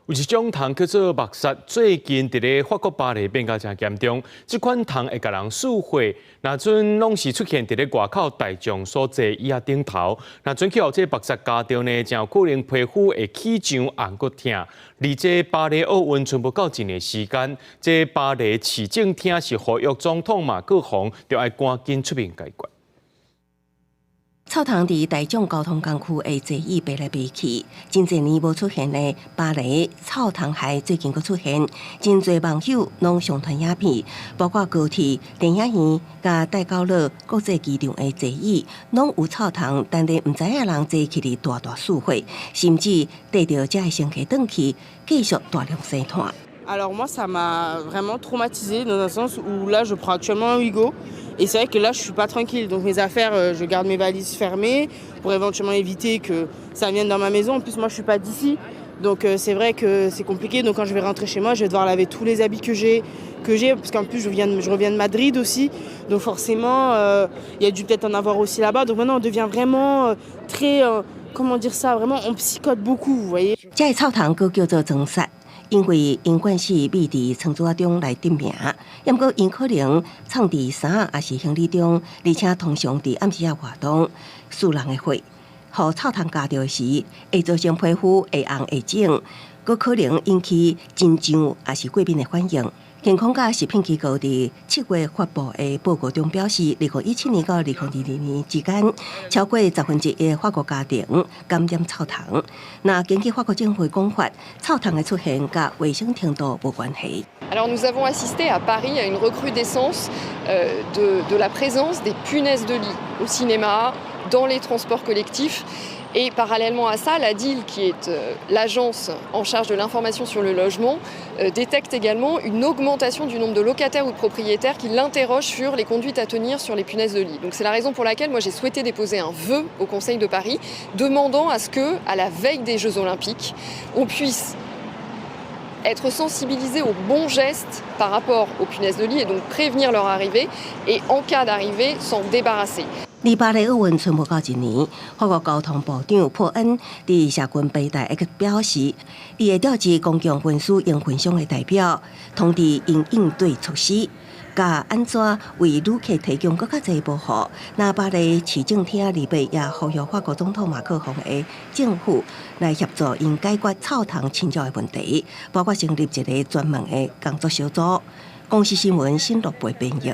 有一种糖叫做目杀，最近伫咧法国巴黎变甲真严重。这款糖会甲人树血，那阵拢是出现伫咧外口大众所在椅仔顶头。那阵去后，这目杀加重呢，真有可能皮肤会起痒、红骨痛。离这巴黎奥运剩不到一年时间，这巴黎市政厅是呼吁总统马克宏就要赶紧出面解决。 臭糖伫大众交通工具的座椅飞来飞去，真侪年无出现的巴黎臭糖害最近佫出现，真侪网友拢上传影片，包括高铁、电影院、甲戴高乐国际机场的座椅，拢有臭糖，但是毋知影人坐起哩大大树血，甚至带着这乘客转去，继续大量生炭。 Alors moi, ça m'a vraiment traumatisée dans un sens où là, je prends actuellement un Ouigo. Et c'est vrai que là, je suis pas tranquille. Donc mes affaires, je garde mes valises fermées pour éventuellement éviter que ça vienne dans ma maison. En plus, moi, je suis pas d'ici. Donc c'est vrai que c'est compliqué. Donc quand je vais rentrer chez moi, je vais devoir laver tous les habits que j'ai. Parce qu'en plus, je reviens de Madrid aussi. Donc forcément, il y a dû peut-être en avoir aussi là-bas. Donc maintenant, on devient vraiment très... comment dire ça? Vraiment, on psychote beaucoup, vous voyez. 这臭糖佫叫做装杀。 因为因管是秘伫仓纸中来得名，毋过因可能藏伫衫也是行李中，而且通常伫暗时活动，输人的血，互臭糖加着时，会造成皮肤会红会肿，佫可能引起真痒也是过敏的反应。 健康甲食品机构伫7月发布的报告中表示，2017年到2022年之间，超过1/10的法国家庭感染臭糖。那根据法国政府的讲法，臭糖的出现甲卫生程度无关系。 Alors nous avons assisté à Paris à une recrudescence de la présence des punaises de lit au cinéma, dans les transports collectifs. Et parallèlement à ça, la DIL, qui est l'agence en charge de l'information sur le logement, détecte également une augmentation du nombre de locataires ou de propriétaires qui l'interrogent sur les conduites à tenir sur les punaises de lit. Donc c'est la raison pour laquelle moi j'ai souhaité déposer un vœu au Conseil de Paris, demandant à ce que, à la veille des Jeux Olympiques, on puisse être sensibilisé aux bons gestes par rapport aux punaises de lit et donc prévenir leur arrivée et en cas d'arrivée s'en débarrasser. 离巴黎奥运剩无到一年，法国交通部长珀恩伫社群平台 X 表示，伊会调集公共运输营分享的代表，通知因应对措施，甲安怎为旅客提供更较侪保护。那巴黎市政厅2月也呼吁法国总统马克宏的政府来协助因解决臭糖侵扰的问题，包括成立一个专门的工作小组。公司新闻新闻部编译。